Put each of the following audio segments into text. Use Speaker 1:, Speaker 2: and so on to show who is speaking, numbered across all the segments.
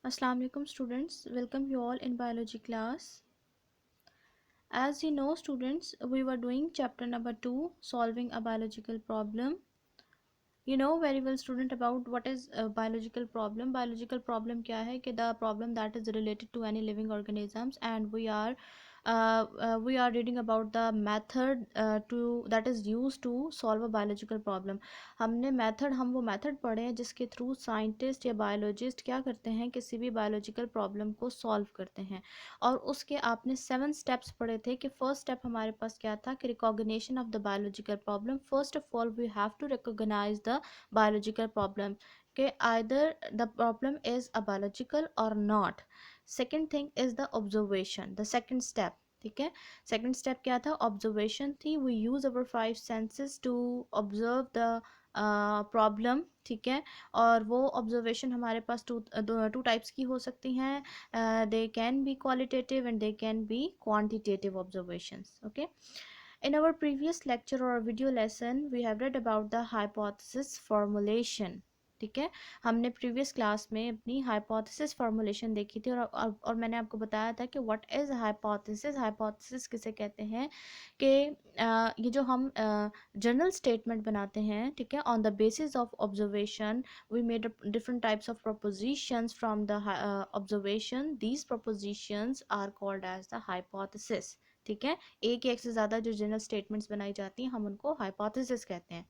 Speaker 1: Assalamu alaikum students, welcome you all in biology class. As you know students, we were doing chapter number 2, solving a biological problem. You know very well student about what is a biological problem. Biological problem क्या है कि the problem that is related to any living organisms, and we are reading about the method to that is used to solve a biological problem. हम वो method पढ़े हैं जिसके through scientist या biologist क्या करते हैं, किसी भी बायोलॉजिकल प्रॉब्लम को सॉल्व करते हैं. और उसके आपने 7 स्टेप्स पढ़े थे कि फर्स्ट स्टेप हमारे पास क्या था कि recognition of the biological problem. First of all we have to recognize the biological problem कि either the problem is a biological or not. Second thing is the observation, the second step. ठीक है, second step क्या था, observation थी. We use our 5 senses to observe the problem. ठीक है, और वो ऑब्जर्वेशन हमारे पास टू टाइप्स की हो सकती हैं. They can be qualitative and they can be quantitative observations. Okay, in our previous lecture or video lesson we have read about the hypothesis formulation. ठीक है, हमने प्रीवियस क्लास में अपनी हाइपोथेसिस फॉर्मुलेशन देखी थी और मैंने आपको बताया था कि व्हाट इज़ हाइपोथेसिस. हाइपोथेसिस किसे कहते हैं कि ये जो हम जनरल स्टेटमेंट बनाते हैं, ठीक है, on the basis of observation we made different types of propositions from the observation. These propositions are called as the hypothesis. ठीक है, एक या एक से ज़्यादा जो जनरल स्टेटमेंट्स बनाई जाती हैं हम उनको हाइपोथेसिस कहते हैं.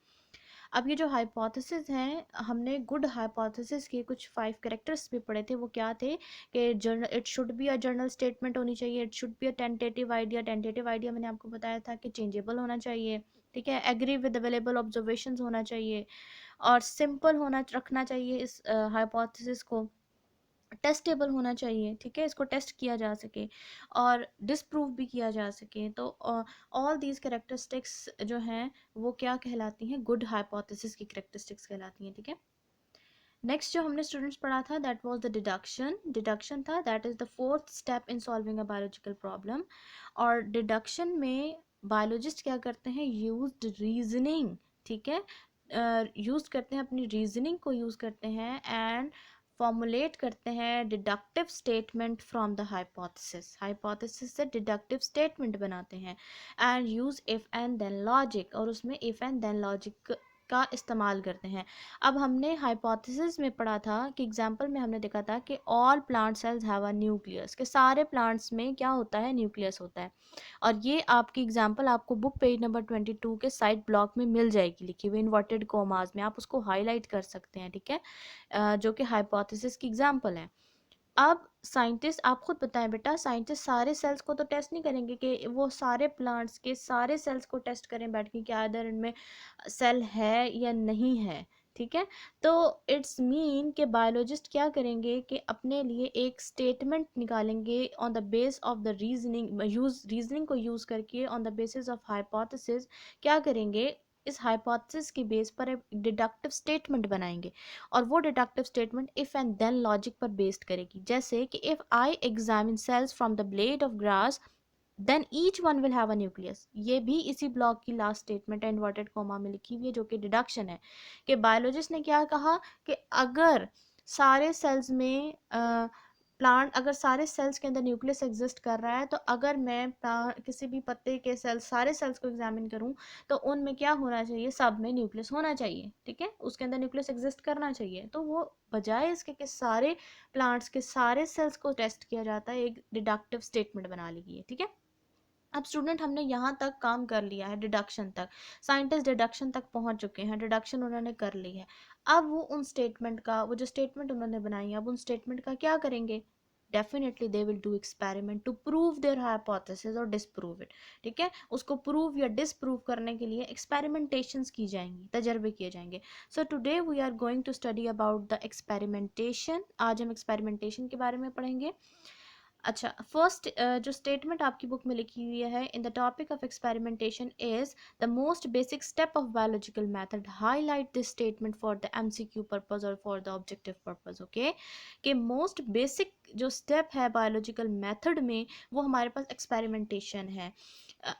Speaker 1: अब ये जो हाइपोथेसिस हैं, हमने गुड हाइपोथेसिस के कुछ 5 कैरेक्टर्स भी पढ़े थे. वो क्या थे कि journal it should be a journal statement होनी चाहिए, it should be a tentative idea. Tentative idea मैंने आपको बताया था कि चेंजेबल होना चाहिए. ठीक है, एग्री विद अवेलेबल ऑब्जर्वेशंस होना चाहिए और सिंपल होना रखना चाहिए इस हाइपोथेसिस को. टेस्टेबल होना चाहिए. ठीक है, इसको टेस्ट किया जा सके और डिसप्रूव भी किया जा सके. तो ऑल दीज कैरेक्टरिस्टिक्स जो हैं वो क्या कहलाती हैं, गुड हाइपोथेसिस की कैरेक्टरिस्टिक्स कहलाती हैं. ठीक है, नेक्स्ट जो हमने स्टूडेंट्स पढ़ा था that was the deduction. Deduction था, that is the fourth step in solving a biological problem. और डिडक्शन में बायोलॉजिस्ट क्या करते हैं, यूज्ड रीजनिंग. ठीक है, यूज़ करते हैं, अपनी रीजनिंग को यूज़ करते हैं एंड फॉर्मुलेट करते हैं deductive statement from the hypothesis. Hypothesis से डिडक्टिव स्टेटमेंट बनाते हैं and use if and then logic, और उसमें इफ़ एंड देन लॉजिक का इस्तेमाल करते हैं. अब हमने हाइपोथेसिस में पढ़ा था कि एग्जांपल में हमने देखा था कि all plant cells have a nucleus, के सारे प्लांट्स में क्या होता है, न्यूक्लियस होता है. और ये आपकी एग्जांपल आपको बुक पेज नंबर 22 के साइड ब्लॉक में मिल जाएगी लिखी हुई इन्वर्टेड कोमास में, आप उसको हाईलाइट कर सकते हैं. ठीक है, जो कि हाइपोथेसिस की एग्जांपल है. अब साइंटिस्ट, आप खुद बताएं बेटा, साइंटिस्ट सारे सेल्स को तो टेस्ट नहीं करेंगे कि वो सारे प्लांट्स के सारे सेल्स को टेस्ट करें बैठ के कि अदर इनमें सेल है या नहीं है. ठीक है, तो इट्स मीन कि बायोलॉजिस्ट क्या करेंगे कि अपने लिए एक स्टेटमेंट निकालेंगे on the base of the reasoning को यूज़ करके on the basis of hypothesis. क्या करेंगे, इस हाइपोथेसिस की बेस पर एक डिडक्टिव स्टेटमेंट बनाएंगे और वो deductive statement if and then logic पर बेस्ड करेगी. जैसे कि if I examine cells from the blade of grass then each one will have a nucleus. ये भी इसी ब्लॉक की लास्ट स्टेटमेंट है, इन्वर्टेड कॉमा में लिखी हुई है, जो कि डिडक्शन है. कि बायोलॉजिस्ट ने क्या कहा कि अगर सारे सेल्स में प्लांट, अगर सारे सेल्स के अंदर न्यूक्लियस एग्जिस्ट कर रहा है, तो अगर मैं किसी भी पत्ते के सेल्स, सारे सेल्स को एग्जामिन करूं तो उनमें क्या होना चाहिए, सब में न्यूक्लियस होना चाहिए. ठीक है, उसके अंदर न्यूक्लियस एग्जिस्ट करना चाहिए. तो वो बजाय इसके कि सारे प्लांट्स के सारे सेल्स को टेस्ट किया जाता है, एक डिडक्टिव स्टेटमेंट बना ली है. ठीक है, अब स्टूडेंट हमने यहाँ तक काम कर लिया है, डिडक्शन तक. साइंटिस्ट डिडक्शन तक पहुँच चुके हैं, डिडक्शन उन्होंने कर ली है. अब वो उन स्टेटमेंट का, वो जो स्टेटमेंट उन्होंने बनाई है, अब उन स्टेटमेंट का क्या करेंगे, definitely they will do experiment to prove their hypothesis और डिसप्रूव इट. ठीक है, उसको प्रूव या डिसप्रूव करने के लिए एक्सपेरिमेंटेशंस की जाएंगी, तजर्बे किए जाएंगे. So today we are going to study about the experimentation. आज हम एक्सपेरिमेंटेशन के बारे में पढ़ेंगे. अच्छा, फर्स्ट जो स्टेटमेंट आपकी बुक में लिखी हुई है in the topic of experimentation is the most basic step of biological method. Highlight this statement for the MCQ purpose और for the objective purpose. Okay, कि मोस्ट बेसिक जो स्टेप है बायोलॉजिकल मेथड में वो हमारे पास एक्सपेरिमेंटेशन है.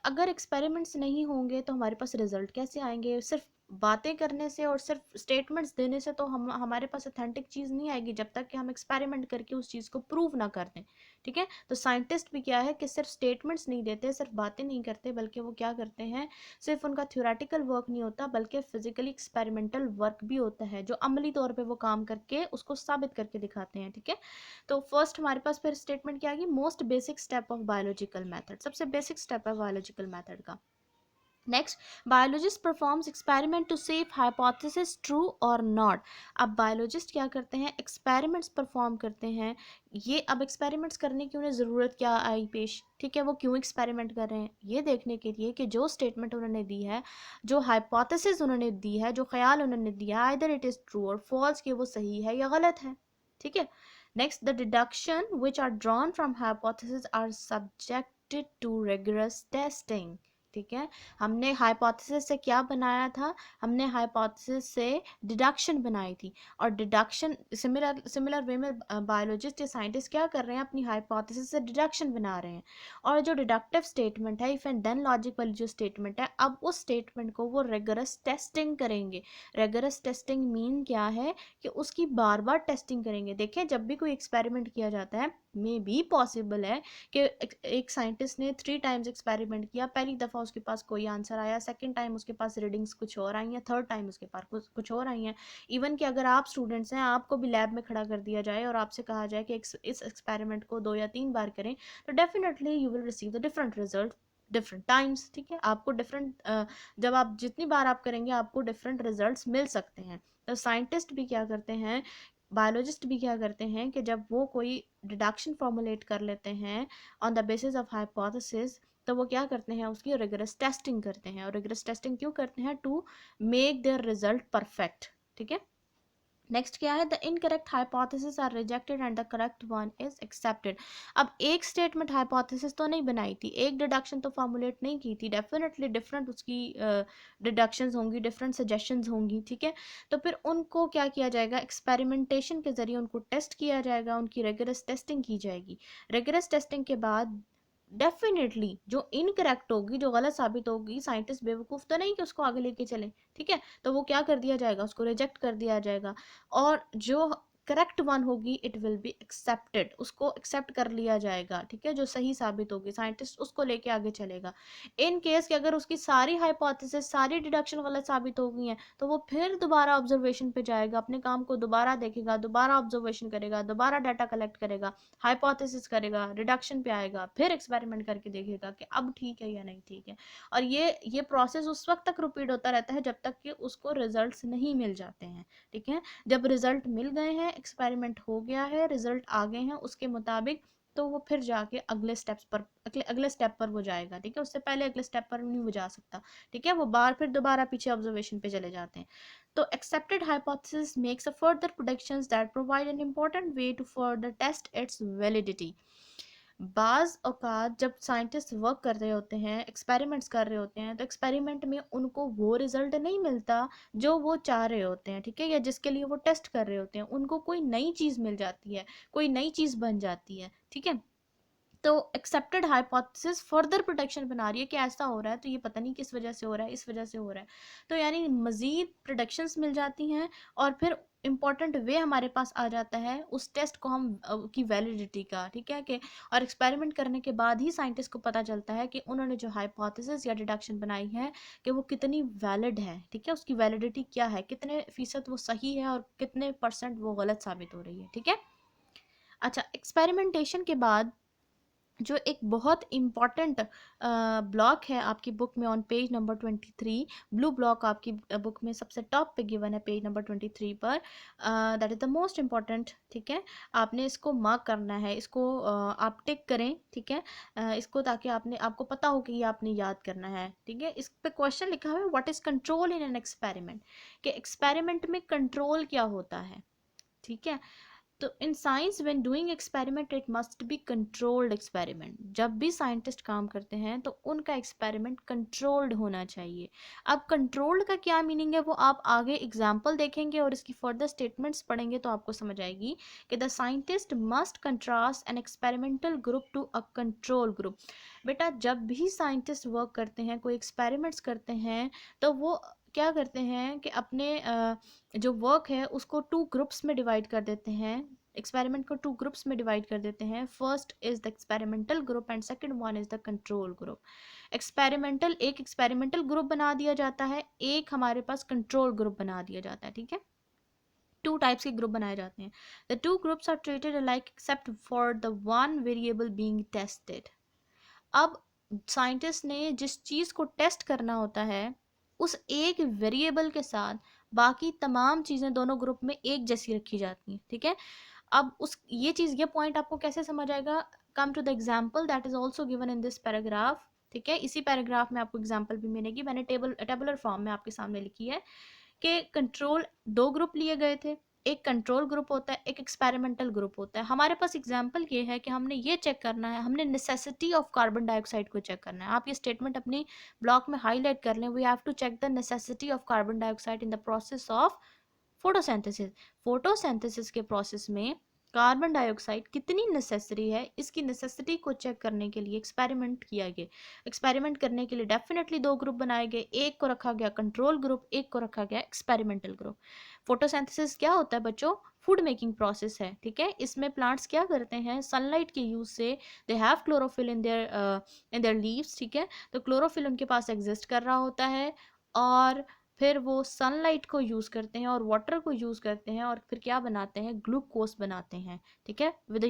Speaker 1: अगर experiments नहीं होंगे तो हमारे पास रिजल्ट कैसे आएंगे. सिर्फ बातें करने से और सिर्फ स्टेटमेंट्स देने से तो हमारे पास ऑथेंटिक चीज़ नहीं आएगी जब तक कि हम एक्सपेरिमेंट करके उस चीज़ को प्रूव ना कर दें। ठीक है, तो साइंटिस्ट भी क्या है कि सिर्फ स्टेटमेंट्स नहीं देते, सिर्फ बातें नहीं करते, बल्कि वो क्या करते हैं, सिर्फ उनका थ्योरेटिकल वर्क नहीं होता बल्कि फिजिकली एक्सपेरिमेंटल वर्क भी होता है, जो अमली तौर पर वो काम करके उसको साबित करके दिखाते हैं। ठीक है, तो फर्स्ट हमारे पास फिर स्टेटमेंट क्या आ गई, most basic step of biological method, सबसे बेसिक स्टेप है बायोलॉजिकल मेथड का। Next, biologist performs experiment to see if hypothesis true और नॉट। अब बायोलॉजिस्ट क्या करते हैं, एक्सपेरिमेंट्स परफॉर्म करते हैं। ये अब एक्सपेरिमेंट्स करने की उन्हें ज़रूरत क्या आई पेश, ठीक है, वो क्यों एक्सपेरिमेंट कर रहे हैं, ये देखने के लिए कि जो स्टेटमेंट उन्होंने दी है, जो हाइपोथेसिस उन्होंने दी है, जो ख्याल उन्होंने दिया है, आइदर इट इज़ ट्रू और फॉल्स, कि वो सही है या गलत है। ठीक है, next, the deduction which are drawn from hypothesis are subjected to rigorous testing. ठीक है, हमने हाइपोथेसिस से क्या बनाया था, हमने हाइपोथेसिस से डिडक्शन बनाई थी, और डिडक्शन सिमिलर वे में बायोलॉजिस्ट या साइंटिस्ट क्या कर रहे हैं, अपनी हाइपोथेसिस से डिडक्शन बना रहे हैं। और जो डिडक्टिव स्टेटमेंट है, इफ एंड देन लॉजिक वाली जो स्टेटमेंट है, अब उस स्टेटमेंट को वो रिगरस टेस्टिंग करेंगे। रिगरस टेस्टिंग मीन क्या है कि उसकी बार बार टेस्टिंग करेंगे। देखिए, जब भी कोई एक्सपेरिमेंट किया जाता है, मे बी पॉसिबल है कि एक साइंटिस्ट ने 3 टाइम्स एक्सपेरिमेंट किया, पहली दफ़ा उसके पास कोई आंसर आया, सेकंड टाइम उसके पास रीडिंग्स कुछ और आई हैं, थर्ड टाइम उसके पास कुछ और आई हैं। इवन कि अगर आप स्टूडेंट्स हैं, आपको भी लैब में खड़ा कर दिया जाए और आपसे कहा जाए कि इस एक्सपेरिमेंट को 2 या 3 बार करें, तो definitely you will receive the different result different times. ठीक है, आपको डिफरेंट, जब आप जितनी बार आप करेंगे आपको डिफरेंट रिजल्ट्स मिल सकते हैं। तो साइंटिस्ट भी क्या करते हैं, बायोलॉजिस्ट भी क्या करते हैं कि जब वो कोई डिडक्शन फॉर्मुलेट कर लेते हैं on the basis of hypothesis, तो वो क्या करते हैं, उसकी रिगरस टेस्टिंग करते हैं। और रिगरस टेस्टिंग क्यों करते हैं, to make their result perfect. ठीक है, नेक्स्ट क्या है, the incorrect hypothesis are rejected and the correct one is accepted. अब एक स्टेटमेंट हाइपोथेसिस तो नहीं बनाई थी, एक डिडक्शन तो फॉर्मुलेट नहीं की थी, डेफिनेटली डिफरेंट उसकी डिडक्शंस होंगी, डिफरेंट सजेशंस होंगी। ठीक है, तो फिर उनको क्या किया जाएगा, एक्सपेरिमेंटेशन के जरिए उनको टेस्ट किया जाएगा, उनकी रिगरस टेस्टिंग की जाएगी। रिगरस टेस्टिंग के बाद डेफिनेटली जो इनकरेक्ट होगी, जो गलत साबित होगी, साइंटिस्ट बेवकूफ़ तो नहीं कि उसको आगे लेके चले। ठीक है, तो वो क्या कर दिया जाएगा, उसको रिजेक्ट कर दिया जाएगा, और जो करेक्ट वन होगी इट विल बी एक्सेप्टेड, उसको एक्सेप्ट कर लिया जाएगा। ठीक है, जो सही साबित होगी साइंटिस्ट उसको लेके आगे चलेगा। इन केस कि अगर उसकी सारी हाइपोथेसिस, सारी डिडक्शन गलत साबित हो गई हैं, तो वो फिर दोबारा ऑब्जर्वेशन पे जाएगा, अपने काम को दोबारा देखेगा, दोबारा ऑब्जर्वेशन करेगा, दोबारा डाटा कलेक्ट करेगा, हाइपोथेसिस करेगा, रिडक्शन पे आएगा, फिर एक्सपेरिमेंट करके देखेगा कि अब ठीक है या नहीं ठीक है। और ये प्रोसेस उस वक्त तक रिपीट होता रहता है जब तक कि उसको रिजल्ट्स नहीं मिल जाते हैं। ठीक है, जब रिजल्ट मिल गए हैं, एक्सपेरिमेंट हो गया है, रिजल्ट आ गए हैं उसके मुताबिक, तो वो फिर जाके अगले स्टेप्स पर, अगले स्टेप पर वो जाएगा। ठीक है, उससे पहले अगले स्टेप पर नहीं वो जा सकता। ठीक है, वो बार फिर दोबारा पीछे ऑब्जर्वेशन पे चले जाते हैं। तो accepted hypothesis makes a further predictions that provide an important way to further test its validity. बाज़ औक़ात जब साइंटिस्ट वर्क कर रहे होते हैं, एक्सपेरिमेंट्स कर रहे होते हैं, तो एक्सपेरिमेंट में उनको वो रिज़ल्ट नहीं मिलता जो वो चाह रहे होते हैं। ठीक है, या जिसके लिए वो टेस्ट कर रहे होते हैं, उनको कोई नई चीज़ मिल जाती है, कोई नई चीज़ बन जाती है। ठीक है, तो एक्सेप्टेड हाइपोथेसिस फर्दर प्रोटेक्शन बना रही है कि ऐसा हो रहा है, तो ये पता नहीं किस वजह से हो रहा है, इस वजह से हो रहा है, तो यानी मज़ीद प्रोडक्शंस मिल जाती हैं, और फिर इम्पॉर्टेंट वे हमारे पास आ जाता है उस टेस्ट को हम की वैलिडिटी का। ठीक है, कि और एक्सपेरिमेंट करने के बाद ही साइंटिस्ट को पता चलता है कि उन्होंने जो हाइपोथेसिस या डिडक्शन बनाई है कि वो कितनी वैलिड है। ठीक है, उसकी वैलिडिटी क्या है, कितने फ़ीसद वो सही है और कितने % वो गलत साबित हो रही है। ठीक है, अच्छा, एक्सपेरिमेंटेशन के बाद जो एक बहुत इम्पॉर्टेंट ब्लॉक है आपकी बुक में on page number 23, blue block आपकी बुक में सबसे टॉप पे गिवन है पेज नंबर 23 पर, that is the most important. ठीक है, आपने इसको मार्क करना है, इसको आप टिक करें। ठीक है, इसको, ताकि आपको पता हो कि ये आपने याद करना है। ठीक है, इस पे क्वेश्चन लिखा हुआ है, what is control in an experiment, कि एक्सपेरिमेंट में कंट्रोल क्या होता है। ठीक है, तो in science when doing experiment it must be controlled experiment. जब भी साइंटिस्ट काम करते हैं तो उनका एक्सपेरिमेंट कंट्रोल्ड होना चाहिए। अब कंट्रोल्ड का क्या मीनिंग है वो आप आगे एग्जाम्पल देखेंगे और इसकी फर्दर स्टेटमेंट्स पढ़ेंगे तो आपको समझ आएगी कि the scientist must contrast an experimental group to a control group. बेटा, जब भी साइंटिस्ट वर्क करते हैं, कोई एक्सपेरिमेंट्स करते हैं, तो वो क्या करते हैं कि अपने जो वर्क है उसको 2 ग्रुप्स में डिवाइड कर देते हैं, एक्सपेरिमेंट को 2 ग्रुप्स में डिवाइड कर देते हैं। First is the experimental group and second one is the control group. एक एक्सपेरिमेंटल ग्रुप बना दिया जाता है, एक हमारे पास कंट्रोल ग्रुप बना दिया जाता है, ठीक है। 2 टाइप्स के ग्रुप बनाए जाते हैं। The 2 groups are treated alike except for the one variable being tested. अब साइंटिस्ट ने जिस चीज़ को टेस्ट करना होता है उस एक वेरिएबल के साथ बाकी तमाम चीज़ें दोनों ग्रुप में एक जैसी रखी जाती हैं, ठीक है। अब उस ये पॉइंट आपको कैसे समझ आएगा? Come to the example that is also given in this paragraph, ठीक है। इसी पैराग्राफ में आपको एग्जाम्पल भी मिलेगी, मैंने टेबुलर फॉर्म में आपके सामने लिखी है कि कंट्रोल 2 ग्रुप लिए गए थे, एक कंट्रोल ग्रुप होता है, एक एक्सपेरिमेंटल ग्रुप होता है। हमारे पास एग्जाम्पल ये है कि हमने ये चेक करना है, हमने नेसेसिटी ऑफ कार्बन डाइऑक्साइड को चेक करना है। आप ये स्टेटमेंट अपनी ब्लॉक में हाईलाइट कर लें, we have to check the necessity of carbon dioxide in the process of photosynthesis. Photosynthesis के प्रोसेस में कार्बन डाइऑक्साइड कितनी नेसेसरी है, इसकी नेसेसिटी को चेक करने के लिए एक्सपेरिमेंट किया गया। एक्सपेरिमेंट करने के लिए डेफिनेटली 2 ग्रुप बनाए गए, एक को रखा गया कंट्रोल ग्रुप, एक को रखा गया एक्सपेरिमेंटल ग्रुप। फोटोसिंथेसिस क्या होता है बच्चों? फूड मेकिंग प्रोसेस है, ठीक है। इसमें प्लांट्स क्या करते हैं? सनलाइट के यूज से they have chlorophyll in their leaves, ठीक है। तो क्लोरोफिल उनके पास एग्जिस्ट कर रहा होता है और फिर वो सनलाइट को यूज़ करते हैं और वाटर को यूज़ करते हैं और फिर क्या बनाते हैं? ग्लूकोज बनाते हैं, ठीक है, with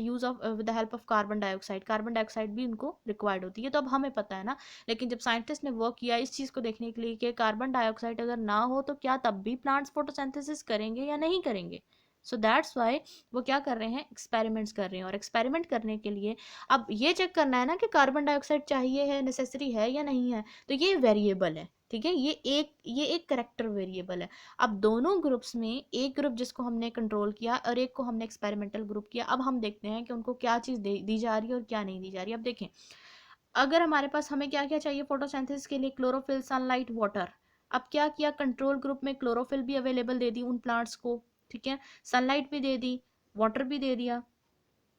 Speaker 1: the help of carbon dioxide. Carbon dioxide भी उनको रिक्वायर्ड होती है, तो अब हमें पता है ना। लेकिन जब साइंटिस्ट ने वर्क किया इस चीज़ को देखने के लिए कि कार्बन डाइऑक्साइड अगर ना हो तो क्या तब भी प्लांट्स फोटोसिंथेसिस करेंगे या नहीं करेंगे? सो दैट्स वाई वो क्या कर रहे हैं? एक्सपेरिमेंट्स कर रहे हैं। और एक्सपेरिमेंट करने के लिए अब ये चेक करना है ना कि कार्बन डाइऑक्साइड चाहिए है, नेसेसरी है या नहीं है। तो ये वेरिएबल है, ठीक है, ये एक करेक्टर वेरिएबल है। अब दोनों ग्रुप्स में एक ग्रुप जिसको हमने कंट्रोल किया और एक को हमने एक्सपेरिमेंटल ग्रुप किया, अब हम देखते हैं कि उनको क्या चीज़ दी जा रही है और क्या नहीं दी जा रही है। अब देखें, अगर हमारे पास हमें क्या क्या चाहिए फोटोसिंथेसिस के लिए? Chlorophyll, sunlight, water. अब क्या किया? कंट्रोल ग्रुप में क्लोरोफिल भी अवेलेबल दे दी उन प्लांट्स को, ठीक है, सनलाइट भी दे दी, वाटर भी दे दिया,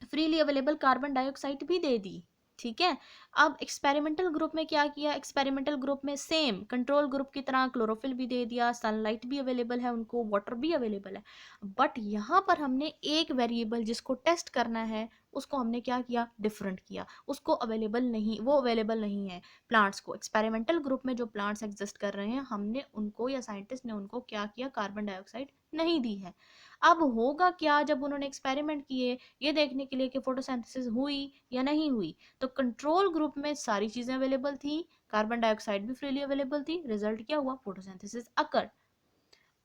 Speaker 1: फ्रीली अवेलेबल कार्बन डाइऑक्साइड भी दे दी, ठीक है। अब एक्सपेरिमेंटल ग्रुप में क्या किया? एक्सपेरिमेंटल ग्रुप में सेम कंट्रोल ग्रुप की तरह क्लोरोफिल भी दे दिया, सनलाइट भी अवेलेबल है उनको, वाटर भी अवेलेबल है। बट यहाँ पर हमने एक वेरिएबल जिसको टेस्ट करना है उसको हमने क्या किया? डिफरेंट किया, उसको अवेलेबल नहीं, वो अवेलेबल नहीं है प्लांट्स को। एक्सपेरिमेंटल ग्रुप में जो प्लांट्स एग्जिस्ट कर रहे हैं हमने उनको या साइंटिस्ट ने उनको क्या किया? कार्बन डाइऑक्साइड नहीं दी है। अब होगा क्या जब उन्होंने एक्सपेरिमेंट किए ये देखने के लिए कि फोटोसिंथेसिस हुई या नहीं हुई? तो कंट्रोल ग्रुप में सारी चीजें अवेलेबल थी, कार्बन डाइऑक्साइड भी फ्रीली अवेलेबल थी, रिजल्ट क्या हुआ? फोटोसिंथेसिस अकर।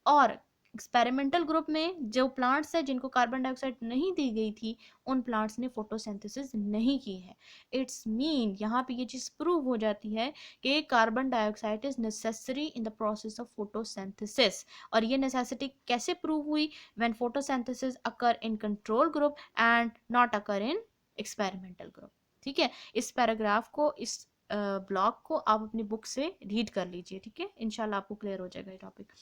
Speaker 1: और एक्सपेरिमेंटल ग्रुप में जो प्लांट्स है जिनको कार्बन डाइऑक्साइड नहीं दी गई थी उन प्लांट्स ने फोटोसिंथेसिस नहीं की है। इट्स मीन यहाँ पे ये चीज़ प्रूव हो जाती है कि carbon dioxide is necessary in the process of photosynthesis. और ये नेसेसिटी कैसे प्रूव हुई? When photosynthesis occur in control group and not occur in experimental group, ठीक है। इस पैराग्राफ को, इस ब्लॉक को आप अपनी बुक से रीड कर लीजिए, ठीक है, इंशाल्लाह आपको क्लियर हो जाएगा ये टॉपिक।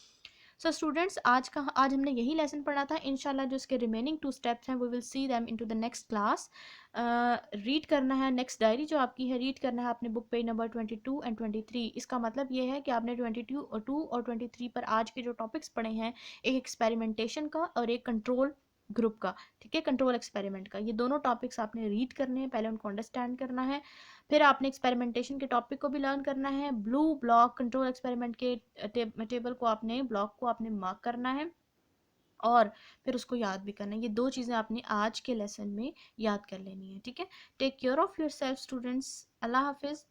Speaker 1: सो स्टूडेंट्स, आज हमने यही लेसन पढ़ा था। इंशाल्लाह जो इसके रिमेनिंग 2 स्टेप्स हैं we will see them into the next class. Read करना है, नेक्स्ट डायरी जो आपकी है रीड करना है आपने बुक पेज नंबर 22 एंड 23। इसका मतलब ये है कि आपने 22 और 23 पर आज के जो टॉपिक्स पढ़े हैं, एक एक्सपेरिमेंटेशन का और एक कंट्रोल ग्रुप का, ठीक है, कंट्रोल एक्सपेरिमेंट का, ये दोनों टॉपिक्स आपने रीड करने हैं, पहले उनको अंडरस्टैंड करना है। फिर आपने एक्सपेरिमेंटेशन के टॉपिक को भी लर्न करना है। ब्लू ब्लॉक कंट्रोल एक्सपेरिमेंट के टेबल को आपने, ब्लॉक को आपने मार्क करना है और फिर उसको याद भी करना है। ये 2 चीज़ें आपने आज के लेसन में याद कर लेनी है, ठीक है। Take care of yourself students. अल्लाह हाफिज़।